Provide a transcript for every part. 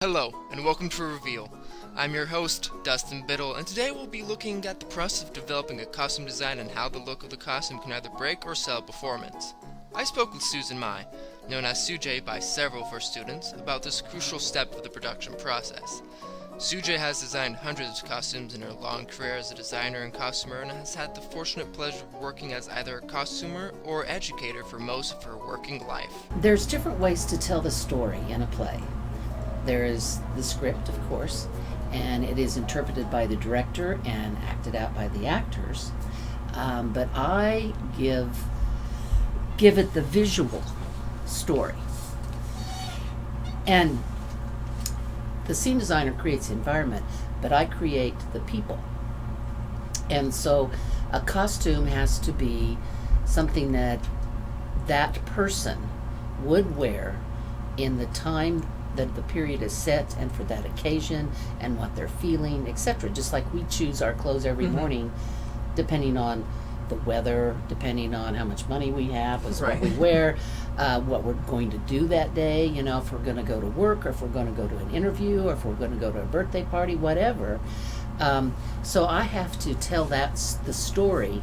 Hello, and welcome to Reveal. I'm your host, Dustin Bittel, and today we'll be looking at the process of developing a costume design and how the look of the costume can either break or sell a performance. I spoke with Susan Mai, known as Sujay by several of her students, about this crucial step of the production process. Sujay has designed hundreds of costumes in her long career as a designer and costumer and has had the fortunate pleasure of working as either a costumer or educator for most of her working life. There's different ways to tell the story in a play. There is the script, of course, and it is interpreted by the director and acted out by the actors. But I give it the visual story. And the scene designer creates the environment, but I create the people. And so a costume has to be something that person would wear in the time that the period is set and for that occasion and what they're feeling, etc. Just like we choose our clothes every morning depending on the weather, depending on how much money we have, what we wear, what we're going to do that day, if we're going to go to work or if we're going to go to an interview or if we're going to go to a birthday party, whatever. So I have to tell the story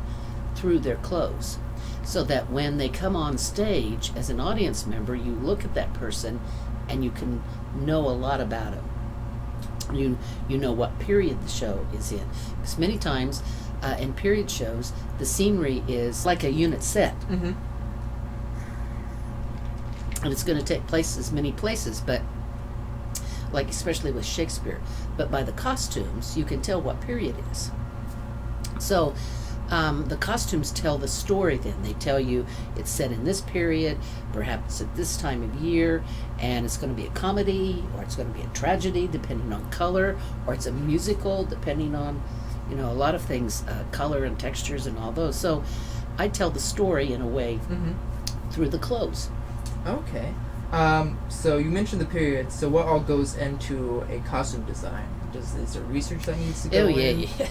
through their clothes so that when they come on stage as an audience member, you look at that person and you can know a lot about them. You know what period the show is in. Because many times in period shows, the scenery is like a unit set. Mm-hmm. And it's going to take place many places, but like especially with Shakespeare. But by the costumes, you can tell what period it is. So the costumes tell the story then. They tell you it's set in this period, perhaps at this time of year, and it's going to be a comedy, or it's going to be a tragedy, depending on color, or it's a musical, depending on, a lot of things, color and textures and all those. So I tell the story in a way through the clothes. Okay. So you mentioned the period. So what all goes into a costume design? Is there research that needs to go in? Yeah.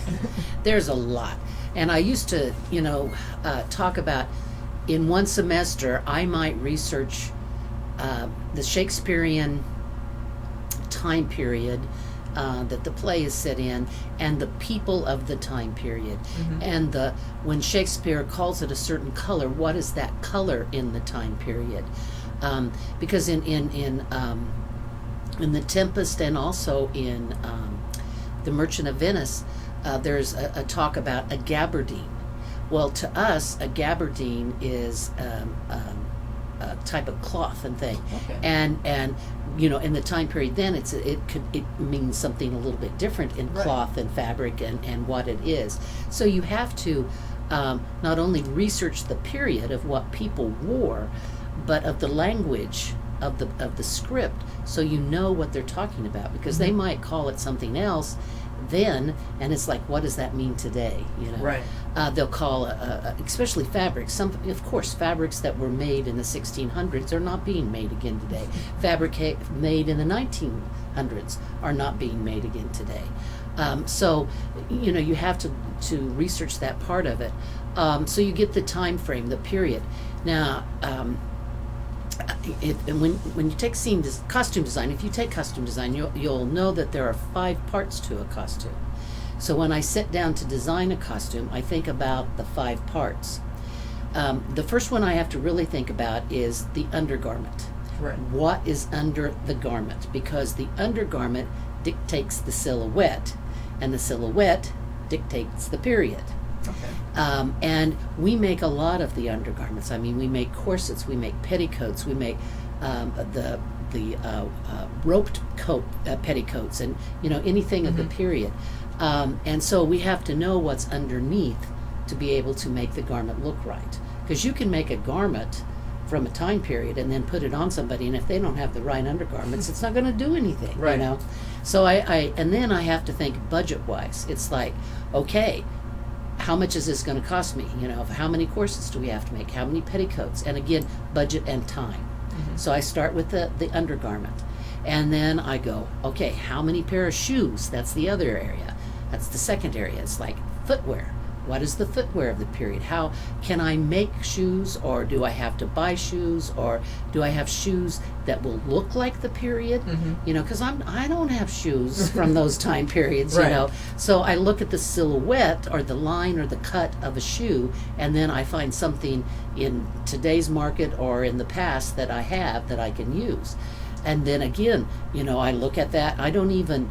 There's a lot. And I used to, talk about in one semester, I might research the Shakespearean time period that the play is set in and the people of the time period. Mm-hmm. And when Shakespeare calls it a certain color, what is that color in the time period? Because in The Tempest and also in The Merchant of Venice, there's a talk about a gabardine. Well, to us, a gabardine is a type of cloth and thing. Okay. And in the time period then, it means something a little bit different in cloth and fabric and what it is. So you have to not only research the period of what people wore, but of the language of the script, so you know what they're talking about, because they might call it something else then, and it's like, what does that mean today? Right. They'll call especially fabrics. Of course, fabrics that were made in the 1600s are not being made again today. Fabric made in the 1900s are not being made again today. So you have to research that part of it. So you get the time frame, the period. Now, when you take costume design, if you take costume design, you'll know that there are 5 parts to a costume. So when I sit down to design a costume, I think about the 5 parts. The first one I have to really think about is the undergarment. Right. What is under the garment? Because the undergarment dictates the silhouette, and the silhouette dictates the period. Okay. And we make a lot of the undergarments. I mean, we make corsets, we make petticoats, we make the roped coat petticoats, and anything of the period. And so we have to know what's underneath to be able to make the garment look right. Because you can make a garment from a time period and then put it on somebody, and if they don't have the right undergarments, it's not going to do anything. Right. So and then I have to think budget-wise. It's like, okay, how much is this going to cost me? How many corsets do we have to make? How many petticoats? And again, budget and time. Mm-hmm. So I start with the undergarment. And then I go, okay, how many pair of shoes? That's the other area. That's the second area. It's like footwear. What is the footwear of the period? How can I make shoes, or do I have to buy shoes, or do I have shoes that will look like the period? You know, because I don't have shoes from those time periods, Right. you know. So I look at the silhouette or the line or the cut of a shoe, and then I find something in today's market or in the past that I have that I can use. And then again, you know, I look at that. I don't even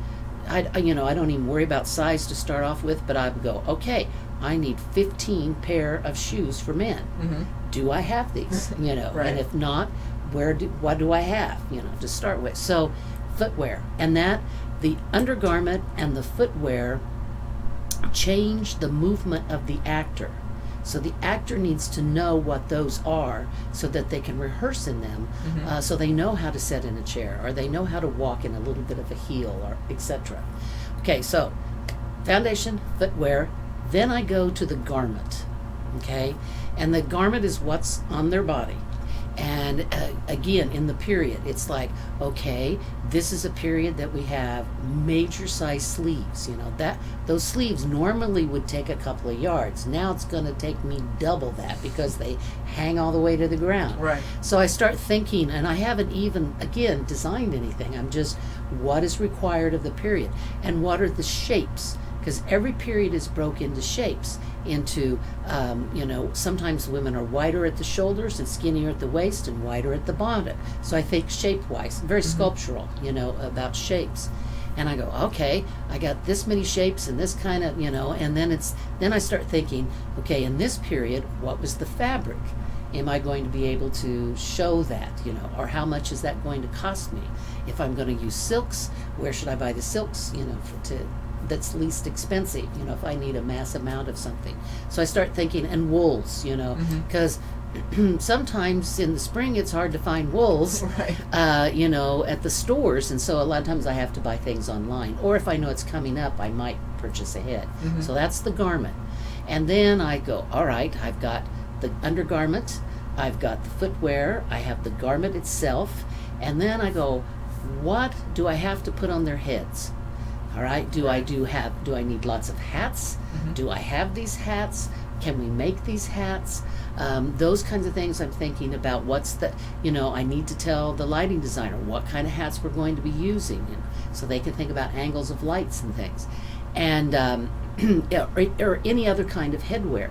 worry about size to start off with, but I would go, okay, I need 15 pair of shoes for men. Do I have these? You know, Right. and if not, what do I have? You know, to start with. So, footwear, and that the undergarment and the footwear change the movement of the actor. So the actor needs to know what those are so that they can rehearse in them, so they know how to sit in a chair, or they know how to walk in a little bit of a heel, or etc. Okay, so foundation, footwear, then I go to the garment, okay? And the garment is what's on their body. And again, in the period, it's like, okay, this is a period that we have major size sleeves. You know, that those sleeves normally would take a couple of yards. Now it's going to take me double that because they hang all the way to the ground. Right. So I start thinking, and I haven't even, again, designed anything. I'm just, what is required of the period? And what are the shapes? Because every period is broke into shapes, into, you know, sometimes women are wider at the shoulders and skinnier at the waist and wider at the bottom. So I think shape-wise, very sculptural, you know, about shapes. And I go, okay, I got this many shapes and this kind of, you know, and then I start thinking, okay, in this period, what was the fabric? Am I going to be able to show that, you know, or how much is that going to cost me? If I'm going to use silks, where should I buy the silks, you know, that's least expensive, you know, if I need a mass amount of something. So I start thinking, and wools, you know, because sometimes in the spring it's hard to find wools, Right. you know, at the stores, and so a lot of times I have to buy things online, or if I know it's coming up, I might purchase ahead. So that's the garment. And then I go, all right, I've got the undergarment, I've got the footwear, I have the garment itself, and then I go, what do I have to put on their heads? All right, do I need lots of hats? Do I have these hats? Can we make these hats? Those kinds of things I'm thinking about. I need to tell the lighting designer what kind of hats we're going to be using, you know, so they can think about angles of lights and things. And or any other kind of headwear.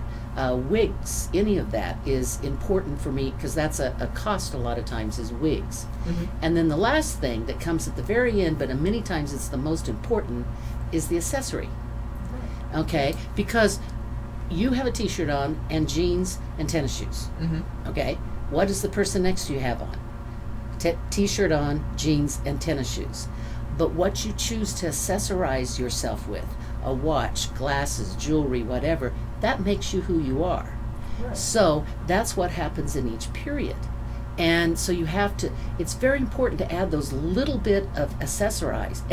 Wigs, any of that is important for me because that's a cost a lot of times is wigs. And then the last thing that comes at the very end, but many times it's the most important, is the accessory. Okay, because you have a t-shirt on and jeans and tennis shoes. Okay, what does the person next to you have on? T-shirt on, jeans, and tennis shoes. But what you choose to accessorize yourself with, a watch, glasses, jewelry, whatever, that makes you who you are. Right. So that's what happens in each period. And so you have to, it's very important to add those little bit of accessories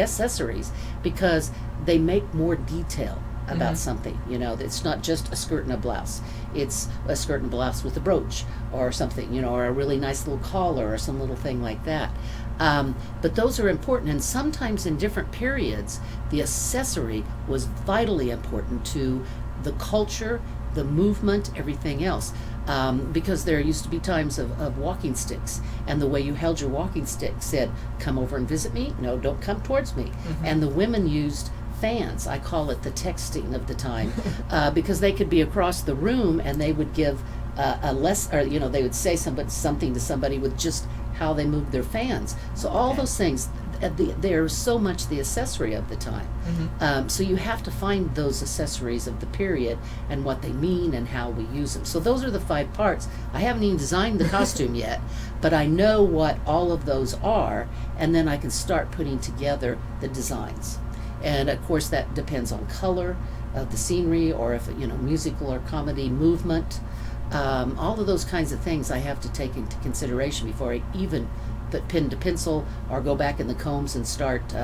because they make more detail about something. You know, it's not just a skirt and a blouse. It's a skirt and blouse with a brooch or something, you know, or a really nice little collar or some little thing like that. But those are important, and sometimes in different periods, the accessory was vitally important to the culture, the movement, everything else. Because there used to be times of walking sticks, and the way you held your walking stick said, come over and visit me, no, don't come towards me. And the women used fans, I call it the texting of the time, because they could be across the room and they would give they would say something to somebody with just how they moved their fans. So all those things, they're so much the accessory of the time. So you have to find those accessories of the period and what they mean and how we use them. So those are the 5 parts. I haven't even designed the costume yet, but I know what all of those are, and then I can start putting together the designs. And of course that depends on color of the scenery, or if, you know, musical or comedy movement. All of those kinds of things I have to take into consideration before I even put pen to pencil or go back in the combs and start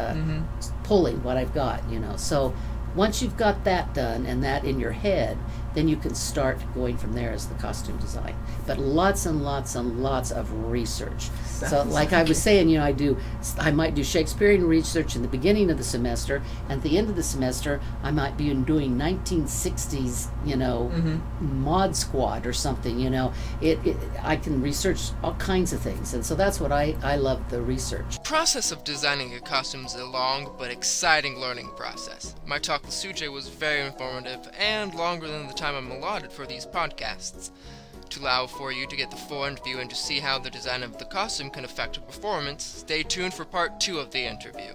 pulling what I've got, you know. So once you've got that done and that in your head, then you can start going from there as the costume design. But lots and lots and lots of research. So like I was saying, I might do Shakespearean research in the beginning of the semester, and at the end of the semester I might be doing 1960s, mod squad or something, I can research all kinds of things, and so that's what I love, the research. The process of designing a costume is a long but exciting learning process. My talk with Sujay was very informative and longer than the time I'm allotted for these podcasts. To allow for you to get the full interview and to see how the design of the costume can affect a performance, stay tuned for part 2 of the interview.